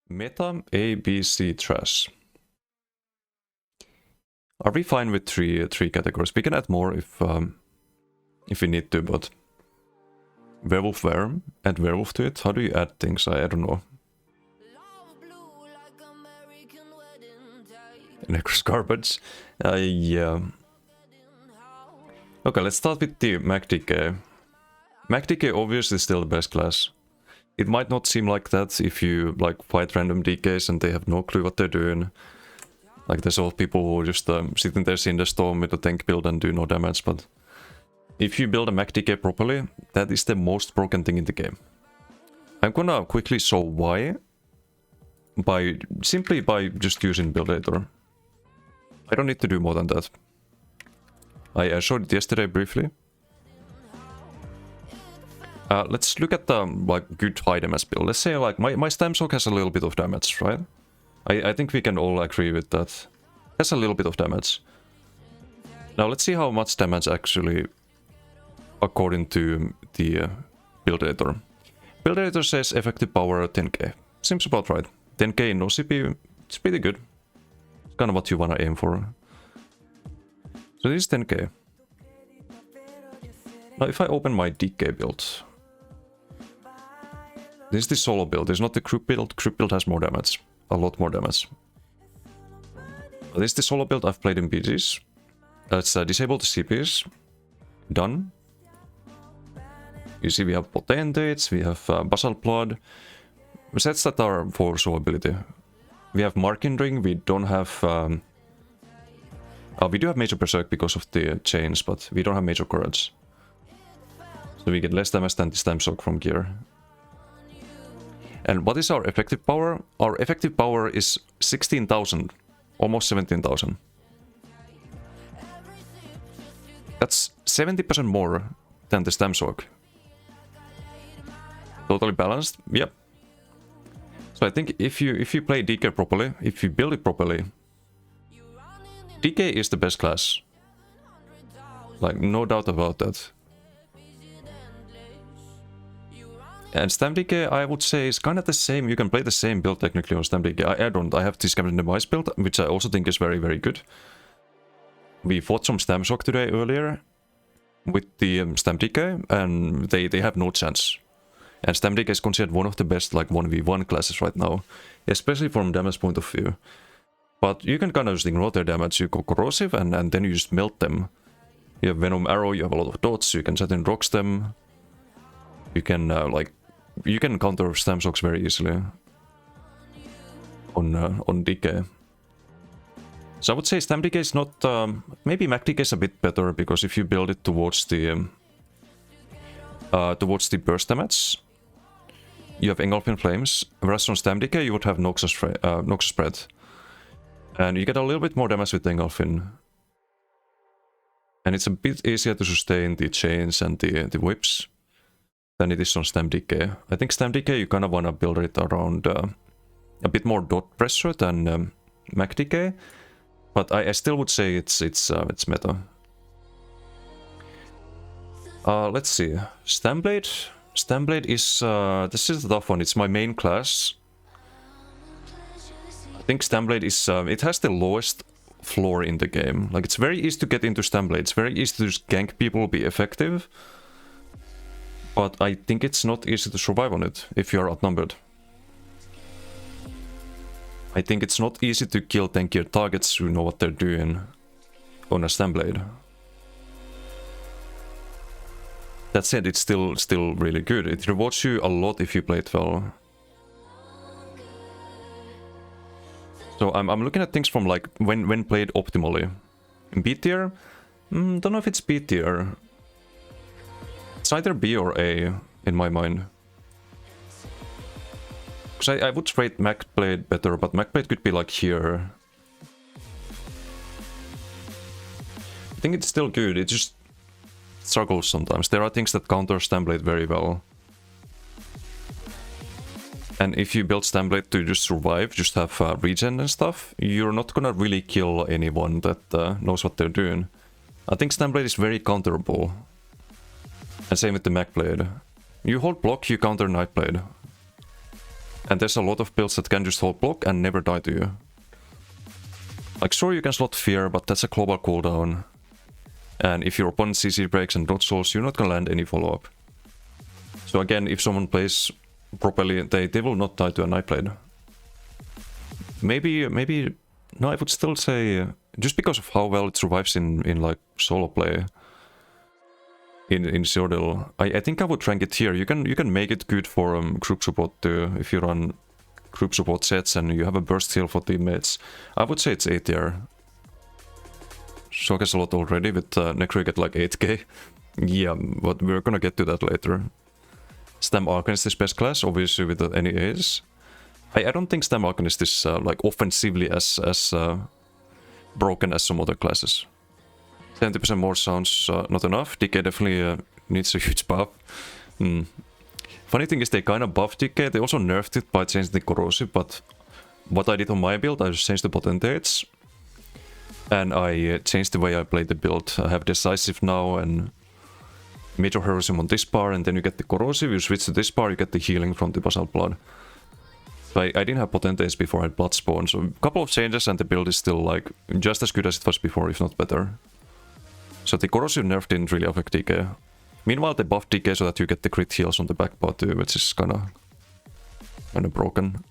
Meta, A, B, C, trash. Are we fine with three categories? We can add more if we need to, but werewolf worm, add werewolf to it. How do you add things? I don't know. Necros garbage. Yeah. Okay, let's start with the MacDK. MacDK obviously is still the best class. It might not seem like that if you like fight random DKs and they have no clue what they're doing. Like there's all people who just sit in their Cinderstorm with a tank build and do no damage, but if you build a MacDK properly, that is the most broken thing in the game. I'm gonna quickly show why simply by just using build editor. I don't need to do more than that. I showed it yesterday briefly. Let's look at the like good high damage build. Let's say like my Stam Shock has a little bit of damage, right? I think we can all agree with that. Has a little bit of damage. Now let's see how much damage actually according to the build editor. Build editor says effective power 10k. Seems about right. 10k in no CPU, it's pretty good. It's kind of what you wanna aim for. So this is 10k. Now if I open my DK build, this is the solo build, this is not the group build. Group build has more damage, a lot more damage. This is the solo build I've played in BGs. Let's disable the CPs. Done. You see we have potentates, we have basalt blood. Sets that are for show ability. We have marking ring, we don't have... we do have major berserk because of the chains, but we don't have major courage. So we get less damage than the Stam Shock from gear. And what is our effective power? Our effective power is 16,000. Almost 17,000. That's 70% more than the Stam Shock. Totally balanced? Yep. So I think if you play DK properly, if you build it properly, DK is the best class. Like, no doubt about that. And Stam DK, I would say, is kind of the same. You can play the same build technically on Stam DK. I don't. I have this randomized build, which I also think is very, very good. We fought some Stam Shock today earlier with the Stam DK, and they have no chance. And Stam DK is considered one of the best like 1v1 classes right now, especially from damage point of view. But you can kind of just ignore their damage. You go corrosive, and then you just melt them. You have Venom Arrow, you have a lot of dots, you can set in rocks them. You can you can counter Stam Shocks very easily on DK. So I would say Stam DK is not... maybe MacDK is a bit better, because if you build it towards the burst damage, you have Engulfing Flames, whereas on Stam DK you would have Noxus Spread. And you get a little bit more damage with Engulfing. And it's a bit easier to sustain the chains and the whips than it is on Stam DK. I think Stam DK you kind of want to build it around a bit more dot pressure than MacDK, but I still would say it's meta. Let's see. Stamblade. Stamblade is this is a tough one. It's my main class. I think Stamblade is it has the lowest floor in the game. Like, it's very easy to get into Stamblade. It's very easy to just gank people, be effective. But I think it's not easy to survive on it if you are outnumbered. I think it's not easy to kill tankier targets who know what they're doing on a Stamblade. That said, it's still really good. It rewards you a lot if you play it well. So I'm looking at things from like when played optimally. B tier? Don't know if it's B tier. It's either B or A in my mind. Because I would rate Nightblade better, but Nightblade could be like here. I think it's still good, it just struggles sometimes. There are things that counter Stamblade very well. And if you build Stamblade to just survive, just have regen and stuff, you're not gonna really kill anyone that knows what they're doing. I think Stamblade is very counterable. And same with the Nightblade. You hold block, you counter Nightblade. And there's a lot of builds that can just hold block and never die to you. Like, sure, you can slot Fear, but that's a global cooldown. And if your opponent CC breaks and dodge souls, you're not gonna land any follow-up. So again, if someone plays properly, they will not die to a Nightblade. Maybe, no, I would still say, just because of how well it survives in like solo play, in Zordil, I think I would rank it here. You can make it good for group support too, if you run group support sets and you have a burst heal for teammates. I would say it's 8 tier. Shock has a lot already, with Necro you get like 8k. Yeah, but we're gonna get to that later. Stam Arcanist is best class, obviously with the NEAs. I don't think Stam Arcanist is like offensively as broken as some other classes. 70% more sounds not enough. DK definitely needs a huge buff. Funny thing is they kind of buffed DK. They also nerfed it by changing the corrosive, but what I did on my build, I just changed the potentates. And I changed the way I play the build. I have decisive now and major heroism on this bar, and then you get the corrosive, you switch to this bar, you get the healing from the basalt blood. So I didn't have potentates before I had blood spawn, so a couple of changes and the build is still like just as good as it was before, if not better. So the corrosive nerf didn't really affect DK. Meanwhile they buffed DK so that you get the crit heals on the back bar too, which is kinda broken.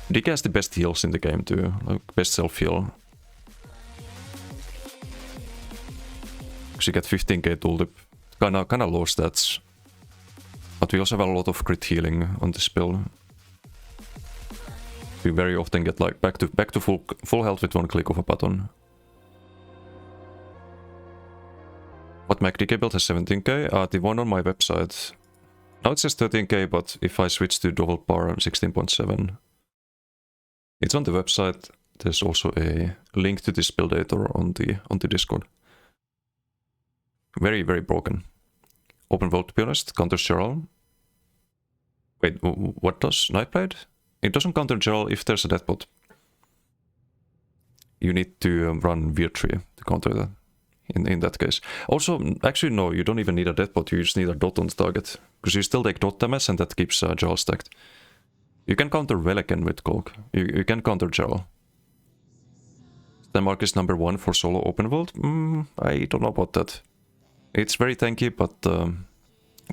DK has the best heals in the game too, like best self-heal. You get 15k tooltip, kinda low stats. But we also have a lot of crit healing on this build. We very often get like back to full health with one click of a button. What MacDK build has 17k? The one on my website. Now it says 13k, but if I switch to double bar, 16.7. It's on the website. There's also a link to this buildator on the Discord. Very, very broken. Open world, to be honest, counters Gerald. Wait, what does Nightblade? It doesn't counter Gerald if there's a deathbot. You need to run Weird Tree to counter that, in that case. Also, actually no, you don't even need a deathbot, you just need a dot on the target. Because you still take dot damage and that keeps Gerald stacked. You can counter Velikan with Cloak. You can counter Gerald. Denmark is number 1 for solo open world? I don't know about that. It's very tanky, but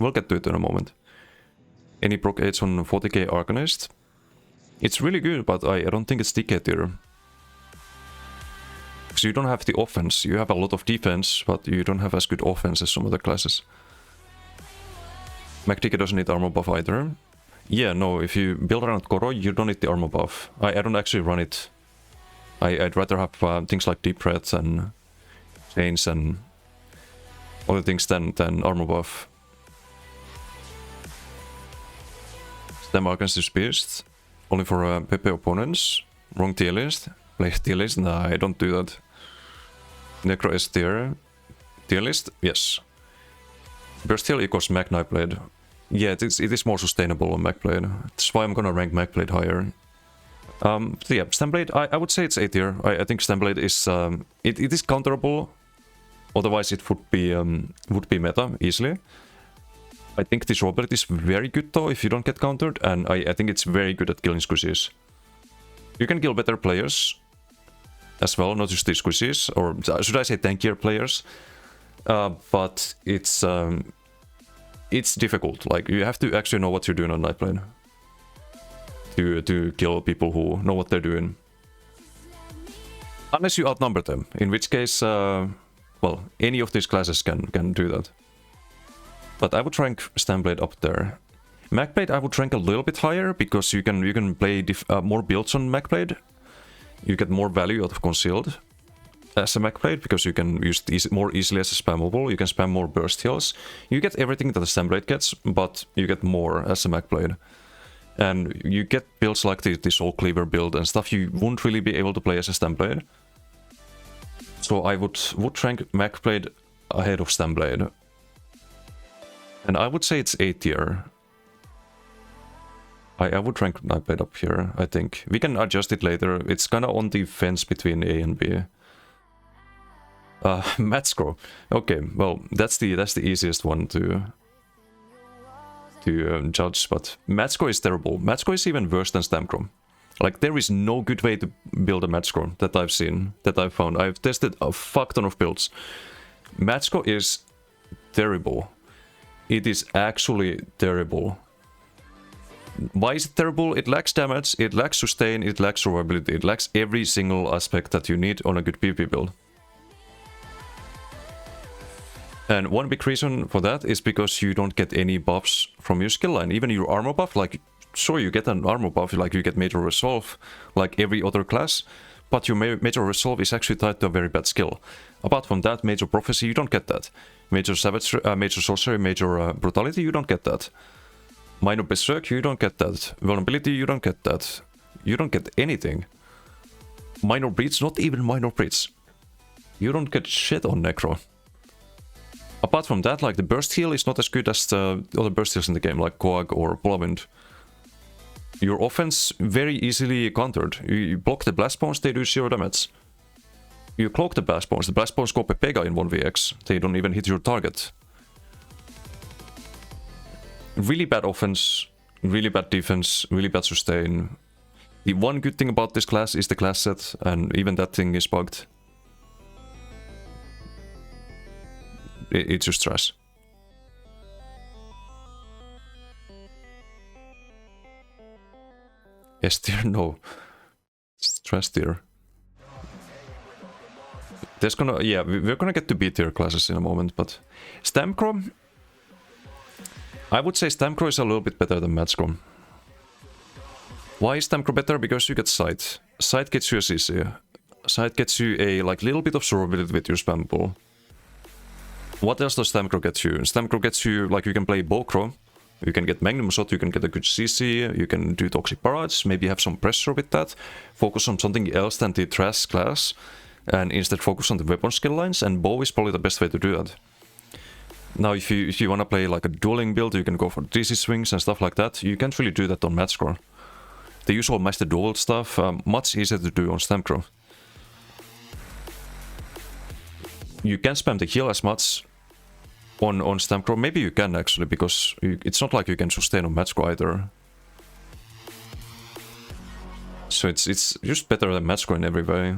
we'll get to it in a moment. Any proc 8s on 40k Arcanist? It's really good, but I don't think it's DK tier. Because you don't have the offense. You have a lot of defense, but you don't have as good offense as some other classes. MacDK doesn't need armor buff either. Yeah, no, if you build around Koro, you don't need the armor buff. I don't actually run it. I'd rather have things like deep breath and chains and other things than armor buff. Stem Arcanist is pierced. Only for PP opponents. Wrong tier list. Play tier list? Nah, I don't do that. Necro S tier. Tier list? Yes. Burst heal equals Mac Nightblade. Yeah, it is more sustainable on Macblade. That's why I'm gonna rank Macblade higher. Yeah, Stemblade, I would say it's A tier. I think Stemblade is it is counterable. Otherwise, it would be meta easily. I think this robot is very good though if you don't get countered, and I think it's very good at killing squishies. You can kill better players as well, not just the squishies, or should I say tankier players? But it's difficult. Like you have to actually know what you're doing on Nightblade to kill people who know what they're doing. Unless you outnumber them, in which case, well, any of these classes can do that. But I would rank Stemblade up there. Macblade I would rank a little bit higher because you can play more builds on Macblade. You get more value out of Concealed as a Macblade because you can use it more easily as a spammable. You can spam more burst heals. You get everything that a Stemblade gets, but you get more as a Macblade. And you get builds like the Soul Cleaver build and stuff you wouldn't really be able to play as a Stemblade. So I would rank Macblade ahead of Stemblade. And I would say it's A tier. I would rank Nightblade up here, I think. We can adjust it later. It's kinda on the fence between A and B. Matscrow. Okay, well, that's the easiest one to judge, but match score is terrible. Match score is even worse than Stamcro. Like, there is no good way to build a match score that I've seen, that I've found. I've tested a fuck ton of builds. Match score is terrible. It is actually terrible. Why is it terrible? It lacks damage, it lacks sustain, it lacks survivability, it lacks every single aspect that you need on a good PvP build. And one big reason for that is because you don't get any buffs from your skill line. Even your armor buff, like, sure, you get an armor buff, like you get major resolve, like every other class, but your major resolve is actually tied to a very bad skill. Apart from that, major prophecy, you don't get that. Major savage, major sorcery, major brutality, you don't get that. Minor berserk, you don't get that. Vulnerability, you don't get that. You don't get anything. Minor breach, not even minor breach. You don't get shit on Necro. Apart from that, like, the burst heal is not as good as the other burst heals in the game, like Coag or Polarwind. Your offense very easily countered. You block the blast bombs, they do 0 damage. You cloak the blast bombs go Pepega in 1vx. They don't even hit your target. Really bad offense, really bad defense, really bad sustain. The one good thing about this class is the class set, and even that thing is bugged. It's just trash. S tier? No. It's trash tier. There's gonna... yeah, we're gonna get to B tier classes in a moment, but... Stamcro... I would say Stamcro is a little bit better than Matchcro. Why is Stamcro better? Because you get Sight. Sight gets you a CC. Sight gets you a, like, little bit of survivability with your spam pool. What else does Stamcro get you? Stamcro gets you, like, you can play Bowcrow. You can get Magnum Shot, you can get a good CC, you can do Toxic Barrage, maybe have some pressure with that. Focus on something else than the trash class, and instead focus on the weapon skill lines, and Bow is probably the best way to do that. Now, if you want to play like a dueling build, you can go for DC swings and stuff like that. You can't really do that on match score. The usual Master Duel stuff, much easier to do on Stamcro. You can't spam the heal as much on Stamcro. Maybe you can actually, because it's not like you can sustain on match score either. So it's just better than match score in every way.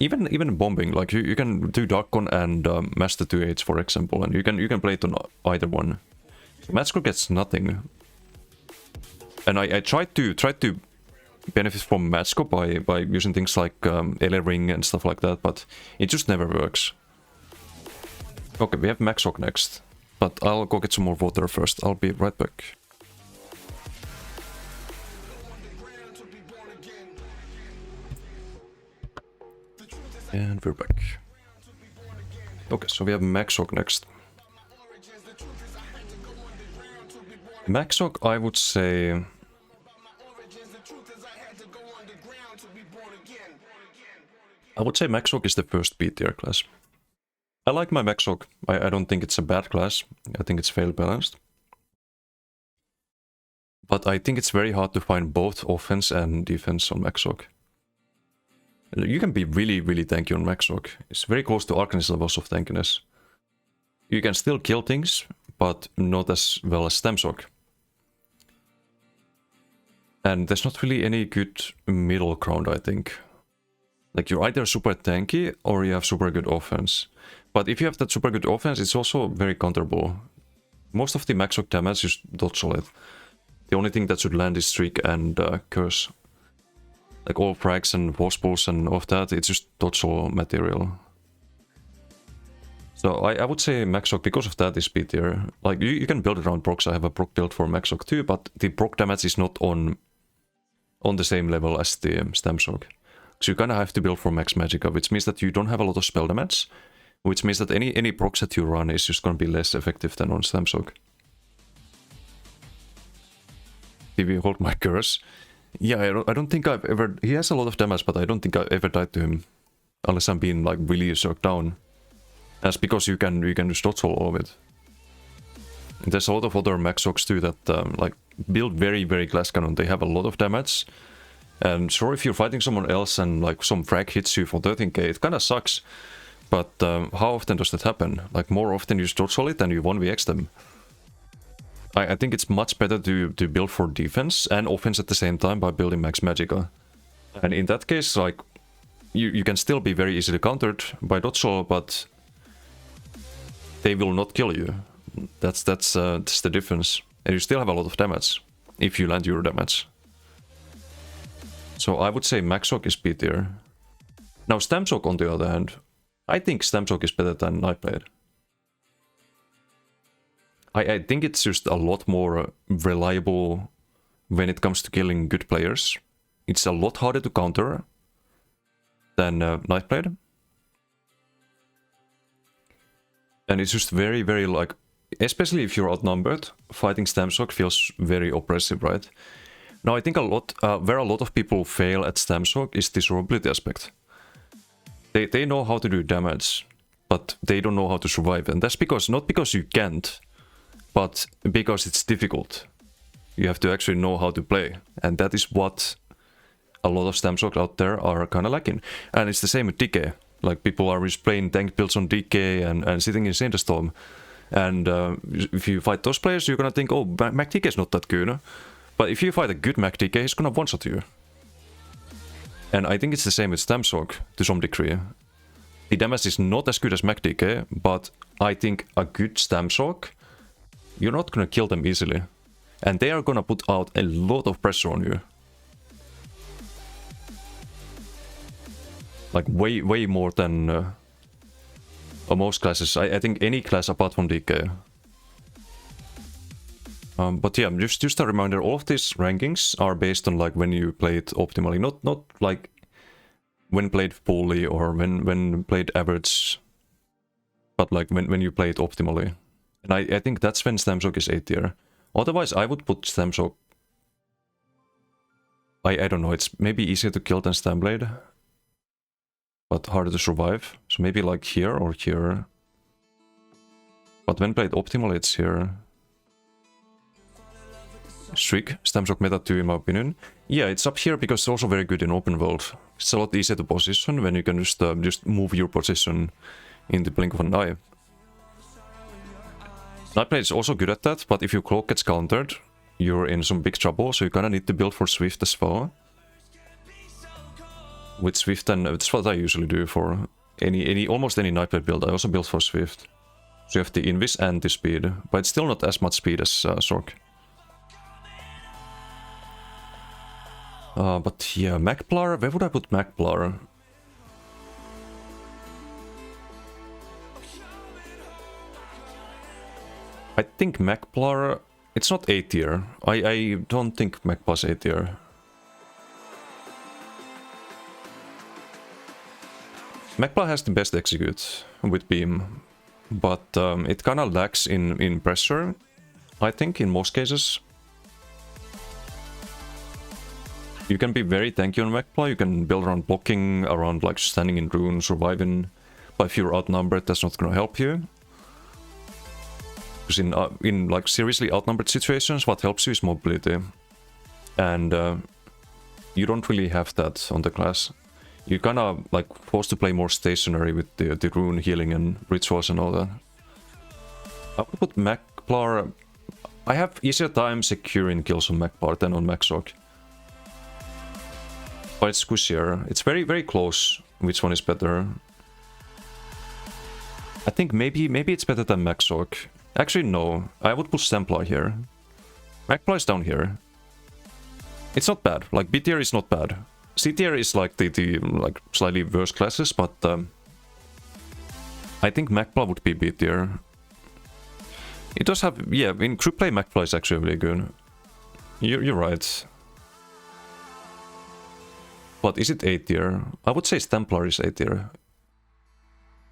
Even bombing, like you can do Darkon and Master 2H, for example, and you can play it on either one. Match score gets nothing. And I tried to benefit from match score by using things like Ring and stuff like that, but it just never works. Okay, we have Maxoc next, but I'll go get some more water first. I'll be right back. And we're back. Okay, so we have Maxoc next. Maxoc, I would say... Maxoc is the first B tier class. I like my Maxoc. I don't think it's a bad class. I think it's fairly balanced. But I think it's very hard to find both offense and defense on Maxoc. You can be really, really tanky on Maxoc. It's very close to Arcanist levels of tankiness. You can still kill things, but not as well as Stamsoc. And there's not really any good middle ground, I think. Like, you're either super tanky or you have super good offense. But if you have that super good offense, it's also very counterable. Most of the Maxoc damage is dodge solid. The only thing that should land is Streak and Curse. Like all frags and force pulls and all of that, it's just dodge material. So I would say Maxoc, because of that, is B tier. Like, you can build around procs. I have a proc build for Maxoc too, but the proc damage is not on the same level as the Stamsoc. So you kind of have to build for max magicka, which means that you don't have a lot of spell damage, which means that any procs that you run is just going to be less effective than on Stamsoc. Did we hold my curse? Yeah, I don't think I've ever... He has a lot of damage, but I don't think I've ever died to him. Unless I'm being, like, really circled down. That's because you can just dodge all of it. And there's a lot of other Maxocs too that, like, build very, very glass cannon. They have a lot of damage. And sure, if you're fighting someone else and, like, some frag hits you for 13k, it kinda sucks. but how often does that happen? Like, more often you dodge solid than you 1vx them. I think it's much better to build for defense and offense at the same time by building max Magicka. And in that case, like, you can still be very easily countered by dodge, but they will not kill you. That's the difference. And you still have a lot of damage if you land your damage. So I would say Maxoc is B tier. Now Stamsock on the other hand, I think Stamsock is better than Nightblade. I think it's just a lot more reliable when it comes to killing good players. It's a lot harder to counter than Nightblade. And it's just very, very like, especially if you're outnumbered, fighting Stamsock feels very oppressive, right? Now I think where a lot of people fail at Stamsock is the survivability aspect. They know how to do damage, but they don't know how to survive. And that's because, not because you can't, but because it's difficult. You have to actually know how to play. And that is what a lot of Stamsocks out there are kind of lacking. And it's the same with DK. Like, people are just playing tank builds on DK and sitting in Sandstorm. And if you fight those players, you're gonna think, oh, Mac DK is not that good. But if you fight a good Mac DK, he's gonna one-shot you. And I think it's the same with Stamsock to some degree. The damage is not as good as Mac DK, but I think a good Stamsock, you're not gonna kill them easily. And they are gonna put out a lot of pressure on you. Like way more than most classes. I think any class apart from DK. But yeah, just a reminder, all of these rankings are based on like when you played optimally, not like when played poorly or when played average, but like when you played optimally. And I think that's when Stamsock is A tier. Otherwise, I would put Stamsock. I don't know, it's maybe easier to kill than Stamblade, but harder to survive. So maybe like here or here. But when played optimally, it's here. Strict Stamsock meta 2 in my opinion. Yeah, it's up here because it's also very good in open world. It's a lot easier to position when you can just move your position in the blink of an eye. Nightblade is also good at that, but if your cloak gets countered, you're in some big trouble, so you kinda need to build for Swift as well. With Swift, and that's what I usually do for almost any Nightblade build. I also build for Swift. So you have the Invis and the speed, but it's still not as much speed as Sorc. But yeah, Macplar, where would I put Macplar? I think Macplar, it's not A tier. I don't think Macplar's A tier. Macplar has the best execute with beam, but it kinda lacks in pressure, I think, in most cases. You can be very tanky on Macplar, you can build around blocking, around like standing in rune, surviving, but if you're outnumbered, that's not gonna help you. Because in like seriously outnumbered situations, what helps you is mobility. And you don't really have that on the class. You're kinda like forced to play more stationary with the rune healing and rituals and all that. I would put Macplar. I have easier time securing kills on Macplar than on Maxoc. But it's squishier. It's very, very close which one is better. I think maybe it's better than Maxoc. Actually, no. I would put Templar here. Macplar is down here. It's not bad. Like, B tier is not bad. C tier is like the like slightly worse classes, but I think Macplar would be B tier. It does have, yeah, in group play Macplar is actually really good. You're right. But is it A tier? I would say Templar is A tier.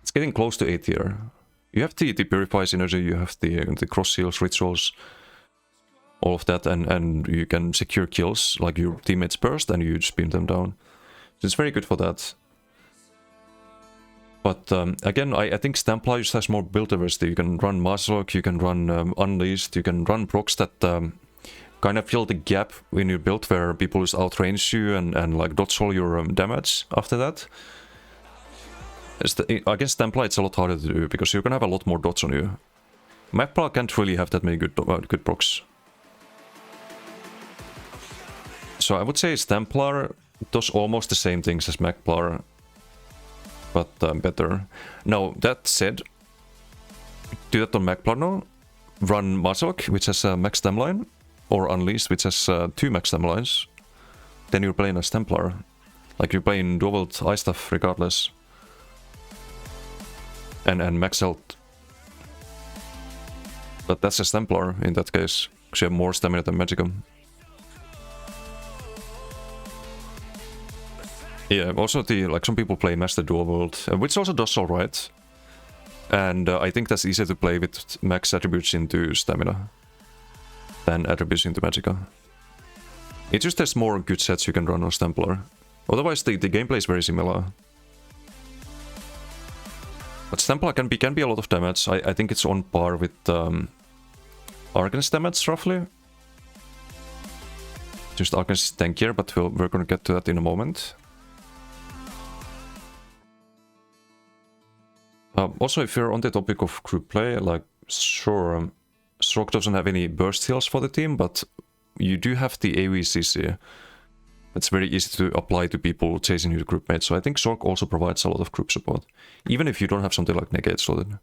It's getting close to A tier. You have the Purify Synergy, you have the cross heals, rituals, all of that, and you can secure kills, like your teammates burst and you just beam them down. So it's very good for that. But again, I think Templar just has more build diversity. You can run Masterlock, you can run Unleashed, you can run procs that kind of fill the gap in your build where people just outrange you and like dodge all your damage after that. Against Templar it's a lot harder to do, because you're gonna have a lot more dots on you. Mapla can't really have that many good procs. So I would say Templar does almost the same things as Magplar, but better. Now, that said, do that on Magplar now. Run Mazok, which has a max stem line, or Unleashed, which has 2 max stem lines. Then you're playing as Templar. Like, you're playing dual ice stuff regardless. And max health. But that's a Templar in that case, because you have more stamina than Magicka. Yeah, also some people play Master Dual World, which also does alright. And I think that's easier to play with max attributes into stamina than attributes into Magicka. It's just there's more good sets you can run on Templar. Otherwise the gameplay is very similar. But Templar can be a lot of damage. I think it's on par with Arcanist damage, roughly. Just Arcanist is tankier, but we're gonna get to that in a moment. Also, if you're on the topic of group play, like, sure, Sork doesn't have any burst heals for the team, but you do have the AoE CC. It's very easy to apply to people chasing your group mates, so I think Sork also provides a lot of group support, even if you don't have something like Negate slotted.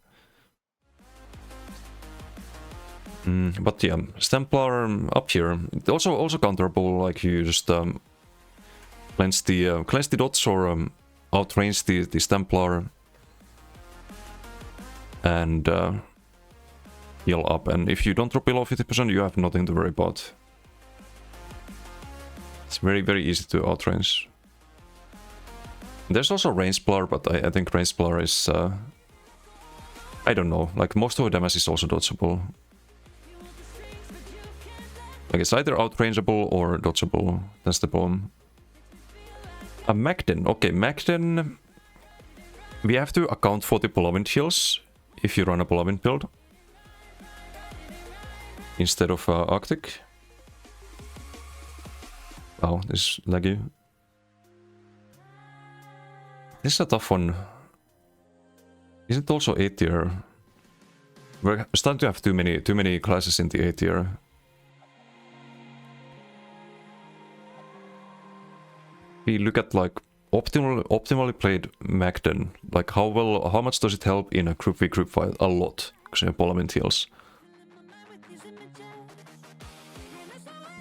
But yeah, Templar up here, also counterable, like you just cleanse the dots or outrange the Templar and heal up, and if you don't drop below 50%, you have nothing to worry about. It's very, very easy to outrange. There's also range Plar, but I think range Plar is... I don't know, like most of the damage is also dodgeable. Like it's either outrangeable or dodgeable, that's the problem. Magden, okay, Magden... We have to account for the Palavint heals if you run a Palavint build instead of Arctic. Wow, this is laggy. This is a tough one. Is it also A tier? We're starting to have too many classes in the A tier. We look at like optimally played Magden. Like how much does it help in a group v group fight? A lot, because you have Palavint heals.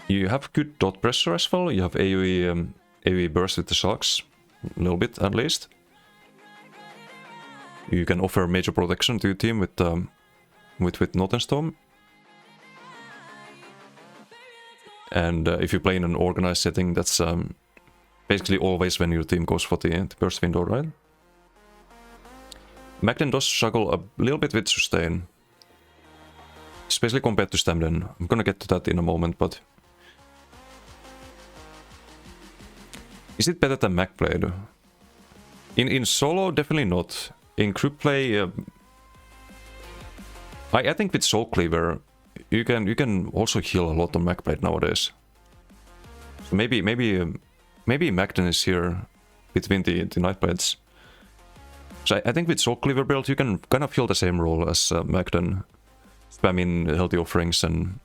You have good dot pressure as well. You have AoE burst with the sharks, a little bit at least. You can offer major protection to your team with Notenstorm. And if you play in an organized setting, that's basically always when your team goes for the burst window, right? Magden does struggle a little bit with sustain, especially compared to Stamden. I'm gonna get to that in a moment, but is it better than Nightblade? In solo, definitely not. In group play, I think with Soul Cleaver, you can also heal a lot on Nightblade nowadays. So maybe Magden is here between the Nightblades. So I think with Soul Cleaver build, you can kind of fill the same role as Magden, spamming healthy offerings and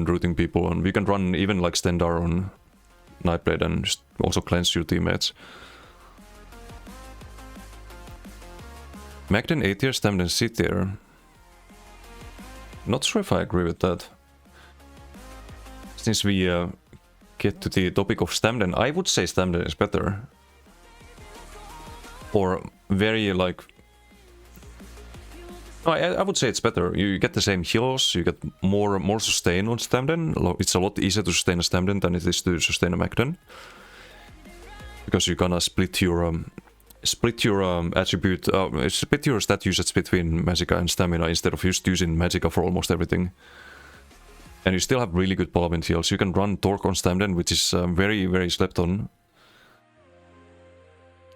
rooting people, and you can run even like Stendar on Nightblade and just also cleanse your teammates. Magden A tier, Stamden C tier. Not sure if I agree with that. Since we get to the topic of Stamden, I would say Stamden is better. Or very like... I would say it's better. You get the same heals, you get more sustain on Stamden. It's a lot easier to sustain a Stamden than it is to sustain a Magden. Because you gonna split your attribute, split your stat usage between Magicka and Stamina instead of just using Magicka for almost everything. And you still have really good Palavint heals. You can run Torque on Stamden, which is very, very slept on.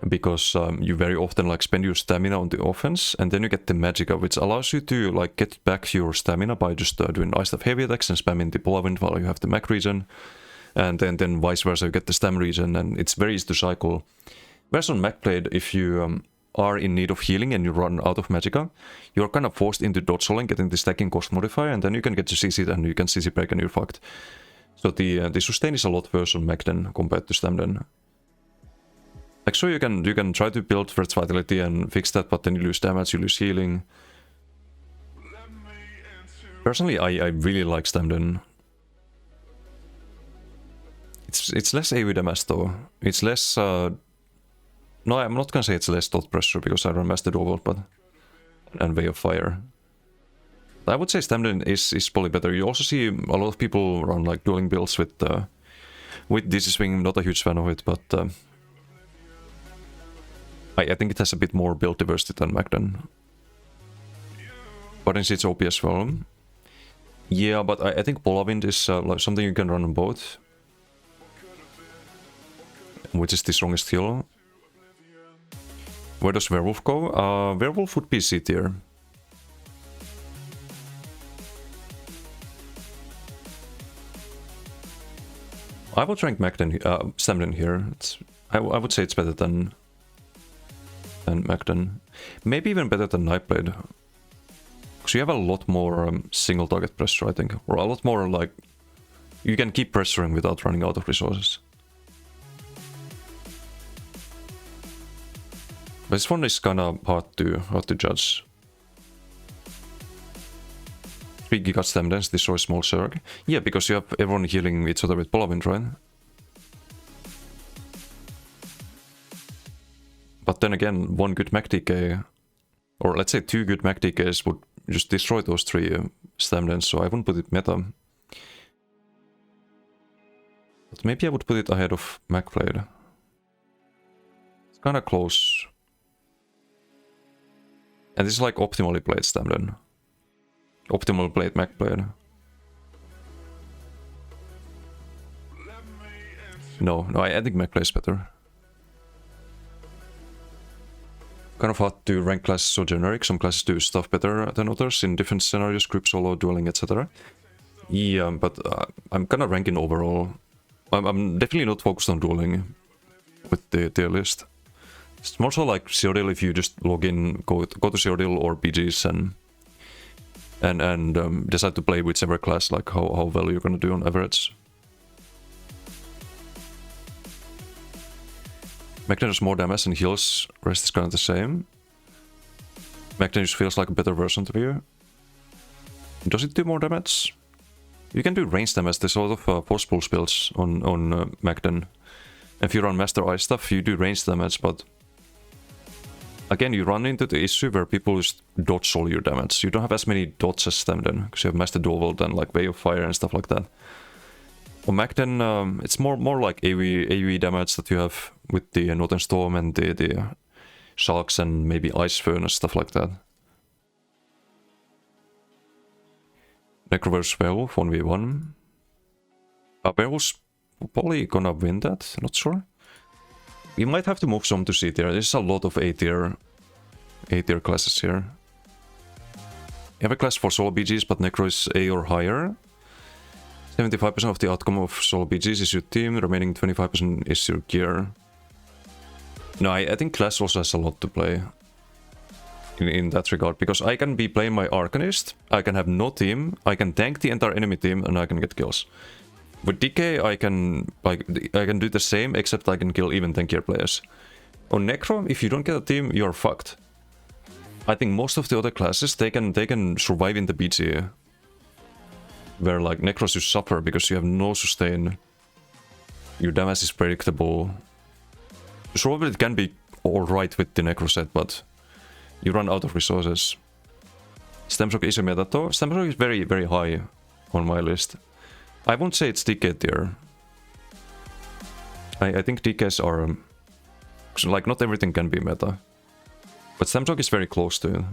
Because you very often like spend your stamina on the offense, and then you get the Magicka, which allows you to like get back your stamina by just doing ice stuff heavy attacks and spamming the Palavint while you have the Mag regen. And then vice versa, you get the Stam regen, and it's very easy to cycle. Whereas on Nightblade, if you are in need of healing and you run out of magicka, you're kind of forced into dodge rolling, getting the stacking cost modifier, and then you can get to CC and you can CC break and you're fucked. So the sustain is a lot worse on Magden compared to Stamden. Like, so you can try to build Threat's Vitality and fix that, but then you lose damage, you lose healing. Personally, I really like Stamden. It's less AoE damage though. It's less... no, I'm not gonna say it's less dot pressure because I run Master Dual, but... and Way of Fire. I would say Stamden is probably better. You also see a lot of people run like dueling builds with Dizzy Swing. Not a huge fan of it, but I think it has a bit more build diversity than Magden. But it's OP as well. Yeah, but I think Polawind is like something you can run on both, which is the strongest heal. Where does Werewolf go? Werewolf would be C tier. I would rank Magden, Stamden here. I would say it's better than Magden. Maybe even better than Nightblade. Because you have a lot more single target pressure, I think. Or a lot more like... you can keep pressuring without running out of resources. But this one is kinda hard to judge. 3 Giga Stamdens destroy small Zerg. Yeah, because you have everyone healing each other with Polawind, right? But then again, one good Mag DK, or let's say 2 good Mag DKs would just destroy those 3 Stamdens, so I wouldn't put it meta. But maybe I would put it ahead of Nightblade. It's kinda close. And this is like optimally played Stamden. Optimal played Nightblade. No, I think Nightblade is better. Kind of hard to rank classes so generic. Some classes do stuff better than others in different scenarios, group solo, dueling, etc. Yeah, but I'm kind of ranking overall. I'm definitely not focused on dueling with the tier list. It's more so like Cyrodiil if you just log in, go to Cyrodiil or BGs and decide to play whichever class, like how well you're gonna do on average. Magden does more damage and heals, rest is kind of the same. Magden just feels like a better version to you. Does it do more damage? You can do range damage, there's a lot of force pull spells on Magden. If you run Master Ice stuff, you do range damage, but... again, you run into the issue where people just dodge all your damage. You don't have as many dots as Stamden, because you have Master Dual and like Way of Fire and stuff like that. On Magden, it's more like AoE damage that you have with the Northern Storm and the Sharks and maybe Ice Furnace, stuff like that. Necro vs Werewolf, 1v1. Werewolf's probably gonna win that, not sure. We might have to move some to C tier. There's a lot of A tier classes here. You have a class for solo BGs, but Necro is A or higher. 75% of the outcome of solo BGs is your team, remaining 25% is your gear. No, I think class also has a lot to play in that regard, because I can be playing my Arcanist, I can have no team, I can tank the entire enemy team, and I can get kills. With DK, I can do the same, except I can kill even tankier players. On Necro, if you don't get a team, you're fucked. I think most of the other classes, they can survive in the BG. Where like Necros you suffer because you have no sustain. Your damage is predictable. Survivability can be alright with the Necro set, but you run out of resources. Stamshock is a meta though. Stamshock is very, very high on my list. I won't say it's DK tier. I think DKs are... like, not everything can be meta. But Stamshock is very close to it.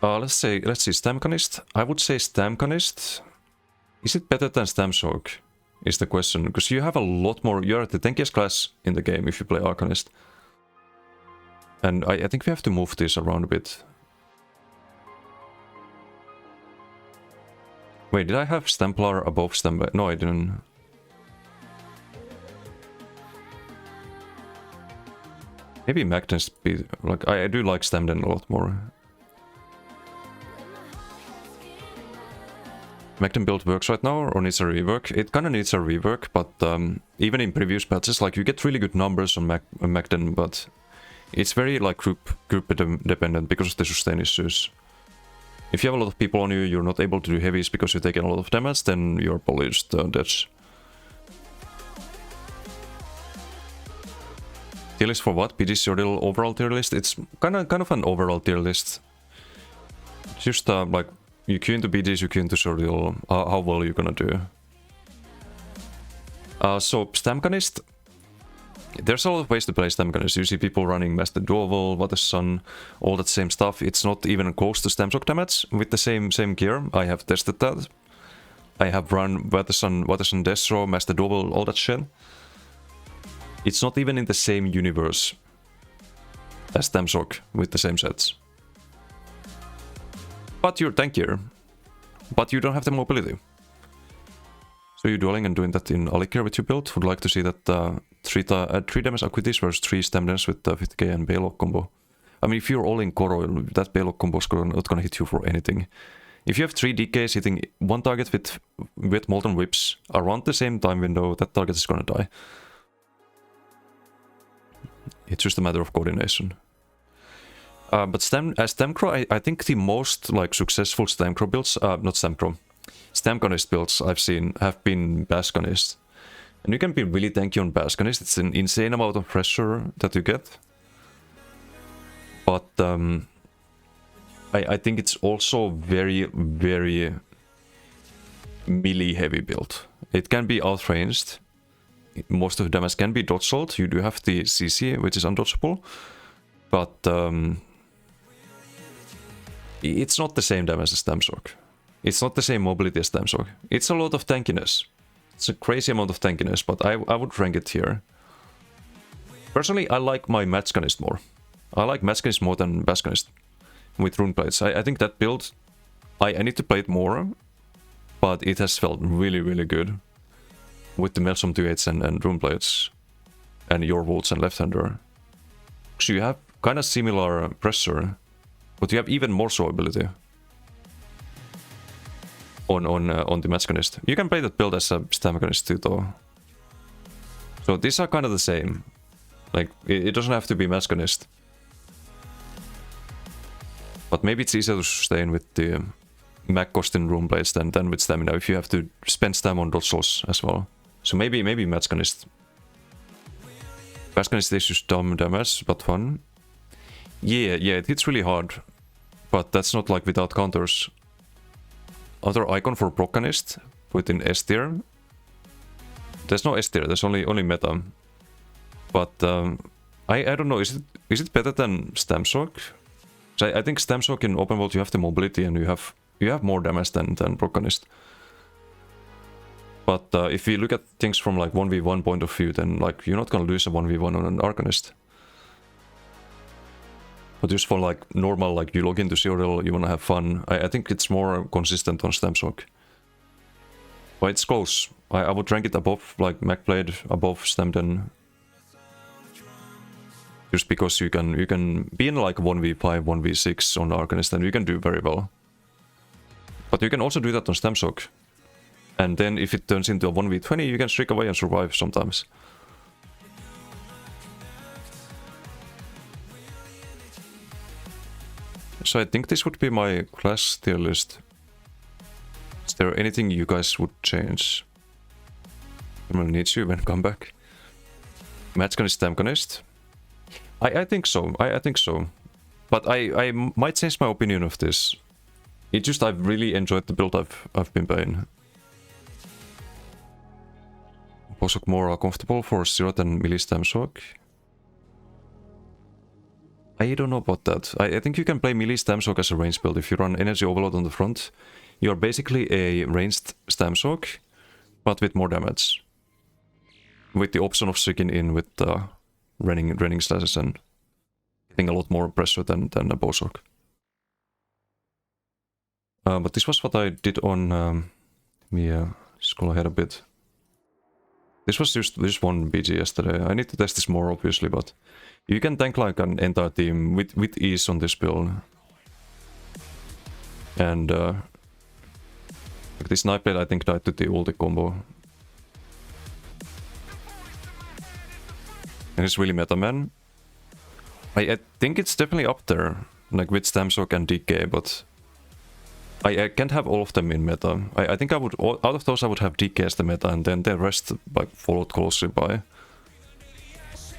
Let's see, Arcanist. I would say Arcanist. Is it better than Stamshock? Is the question. Because you have a lot more... you're at the tankiest class in the game if you play Arcanist. And I think we have to move this around a bit. Wait, did I have Templar above Templar? No, I didn't. Maybe Magnus be like I do like Stamden a lot more. Magden build works right now or needs a rework? It kinda needs a rework, but even in previous patches, like you get really good numbers on Magden, but it's very like group dependent because of the sustain issues. If you have a lot of people on you, you're not able to do heavies because you're taking a lot of damage, then you're probably just dead. Tier list for what? This is your little overall tier list? It's kind of an overall tier list. Just like you queue into BDs, you queue into Sorcerer, how well you're gonna do. So Arcanist, there's a lot of ways to play Arcanist. You see people running Master Duoval, What the Sun, all that same stuff. It's not even close to Stamshock damage with the same gear. I have tested that. I have run What the Sun Destro, Master Duoval, all that shit. It's not even in the same universe as Stamshock with the same sets. But you're tankier. But you don't have the mobility. So you're dueling and doing that in Alikir with your build. Would like to see that 3 damage Aquities versus 3 stam damage with 50k and Baylock combo. I mean, if you're all in Koro, that Baylock combo is not gonna hit you for anything. If you have 3 DKs hitting one target with Molten Whips around the same time window, that target is gonna die. It's just a matter of coordination. But Stamcrow, I think the most like successful Stamcrow builds, not Stamcrow, Stamconist builds I've seen have been Basconist. And you can be really tanky on Basconist, it's an insane amount of pressure that you get. But I think it's also very, very melee heavy build. It can be outranged. Most of the damage can be dodged. You do have the CC, which is undodgeable. But it's not the same damage as Stamshock. It's not the same mobility as Stamshock. It's a lot of tankiness. It's a crazy amount of tankiness, but I would rank it here. Personally, I like my Matchcanist more. I like Matchcanist more than Bascanist with rune plates. I think that build, I need to play it more, but it has felt really, really good with the Melsom 2-8s and rune plates and your Wolves and Left-Hander. So you have kind of similar pressure, but you have even more so ability on the Matchcanist. You can play that build as a Stamcanist too, though. So these are kind of the same. Like, it doesn't have to be Matchcanist. But maybe it's easier to sustain with the Mac cost in rune blades than with stamina if you have to spend stam on dodge souls as well. So maybe Matchcanist. Bascanist is just dumb damage, but fun. Yeah, it hits really hard. But that's not like without counters. Other icon for Procanist within S tier. There's no S tier, there's only meta. But I don't know, is it better than Stamshock? So I think Stamshock in open world you have the mobility and you have more damage than Procanist. But if you look at things from like 1v1 point of view, then like you're not gonna lose a 1v1 on an Arcanist. But just for like normal, like you log into Sorcerer, you wanna have fun, I think it's more consistent on Stamshock. But it's close. I would rank it above like Nightblade, above Stamden. Just because you can be in like 1v5, 1v6 on Arcanist and you can do very well. But you can also do that on Stamshock. And then if it turns into a 1v20, you can streak away and survive sometimes. So I think this would be my class tier list. Is there anything you guys would change? Someone needs you when come back. Matchcanist, Stamcanist. I think so. I think so. But I might change my opinion of this. It's just I've really enjoyed the build I've been playing. Bosshock more comfortable for 0 than melee Stamshock. I don't know about that. I think you can play melee Stamshock as a range build. If you run Energy Overload on the front, you're basically a ranged Stamshock, but with more damage. With the option of switching in with raining slashes and getting a lot more pressure than a Bosshock. But this was what I did on... scroll ahead a bit. This was just one BG yesterday. I need to test this more, obviously, but you can tank like an entire team with ease on this build. And this Nightblade, I think, died to the ulti combo. And it's really meta, man. I think it's definitely up there, like with Stamshock and DK, but I can't have all of them in meta. I think I would, out of those I would have DK as the meta, and then the rest like followed closely by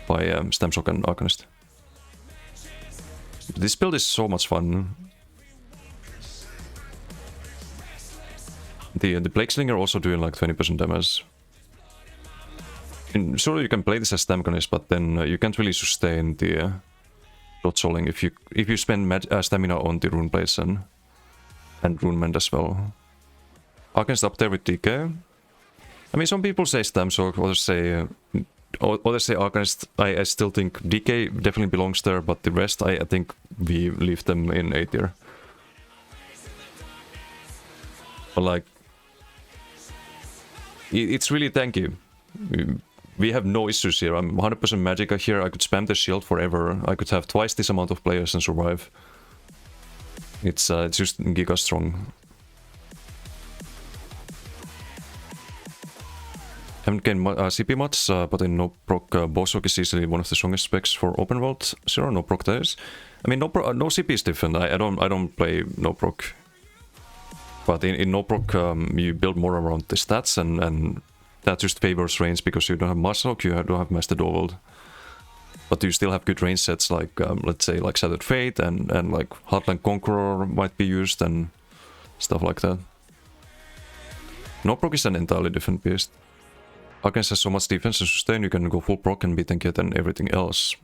Stamshock and Arcanist. This build is so much fun. The Plague Slinger also doing like 20% damage. And sure, you can play this as Stamconist, but then you can't really sustain the dot souling if you spend stamina on the rune plates and rune mend as well. Arcanist up there with DK. I mean, some people say Stamshock, others say Arcanist. I still think DK definitely belongs there, but the rest I think we leave them in A tier. But like, it's really tanky. We have no issues here. I'm 100% Magicka here. I could spam the shield forever. I could have twice this amount of players and survive. It's just giga strong. Haven't gained CP much, but in no proc, Bosok is easily one of the strongest specs for open world. Zero no proc tires. I mean, no CP is different. I don't play no proc. But in no proc, you build more around the stats, and that just favors range because you don't have Mushock, you don't have Master Dual. But you still have good range sets like, let's say, like Shattered Fate and like Heartland Conqueror might be used and stuff like that. No proc is an entirely different beast. Arcanist has so much defense and sustain, you can go full proc and be tankier than everything else.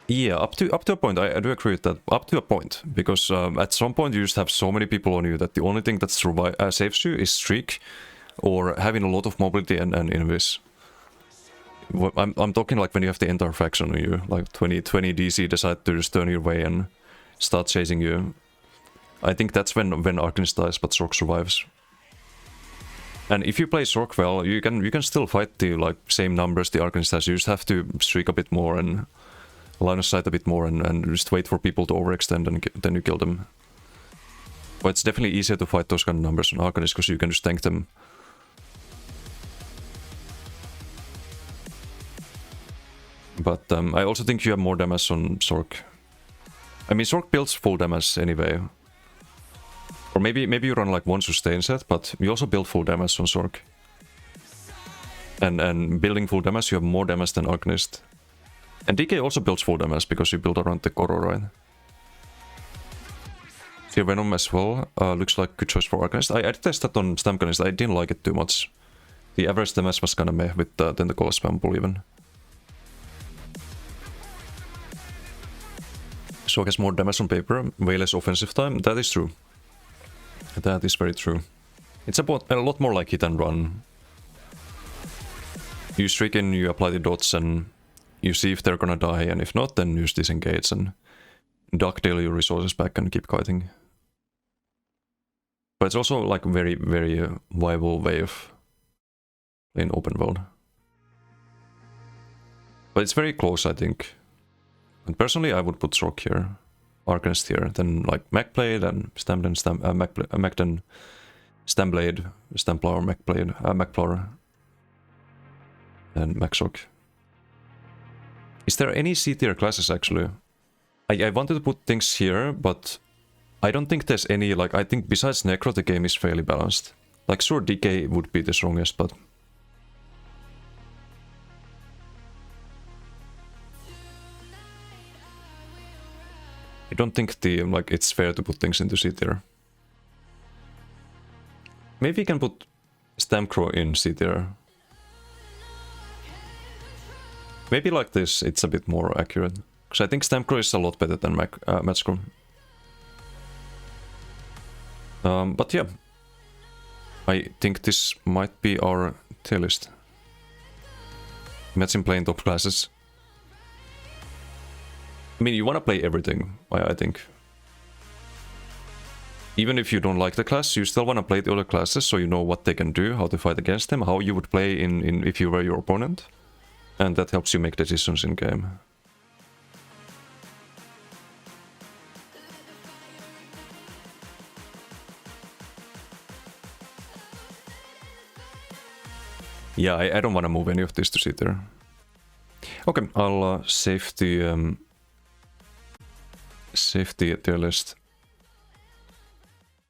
Yeah, up to a point, I do agree with that. Up to a point, because at some point you just have so many people on you that the only thing that saves you is streak, or having a lot of mobility and invis. I'm talking like when you have the entire faction on you, like 20 DC decide to just turn your way and start chasing you. I think that's when Arcanist dies, but Sorc survives. And if you play Sorc well, you can still fight the like same numbers the Arcanist has. You just have to streak a bit more and line of sight a bit more and just wait for people to overextend and then you kill them. But it's definitely easier to fight those kind of numbers on Arcanist because you can just tank them. But I also think you have more damage on Sorc. I mean, Sorc builds full damage anyway. Or maybe you run like one sustain set, but you also build full damage on Sorc. And building full damage, you have more damage than Arcanist. And DK also builds full damage because you build around the Koro, right? Fear Venom as well. Looks like good choice for Arcanist. I tested on Stamconist, I didn't like it too much. The average damage was kinda meh with Tentacle Spam Pull even. So has more damage on paper, way less offensive time. That is true. That is very true. It's a lot more like hit and run. You streak in, you apply the dots, and you see if they're gonna die, and if not, then you just disengage and ducktail your resources back and keep kiting. But it's also like a very, very viable way of playing open world. But it's very close, I think. And personally, I would put Sorc here, Arcanist here, then like Macblade and Macden, Stamblade, Templar, Macblade, Macplar, and Macsock. Is there any C tier classes actually? I wanted to put things here, but I don't think there's any, like, I think besides Necro, the game is fairly balanced. Like, sure, DK would be the strongest, but I don't think it's fair to put things into C tier. Maybe we can put Stamcrow in C tier. Maybe like this, it's a bit more accurate. Because I think Stamcrow is a lot better than Matchcrow. But yeah, I think this might be our tier list. Imagine playing top classes. I mean, you want to play everything, I think. even if you don't like the class, you still want to play the other classes so you know what they can do, how to fight against them, how you would play in if you were your opponent. And that helps you make decisions in game. Yeah, I don't want to move any of this to sit there. Okay, I'll save the tier list.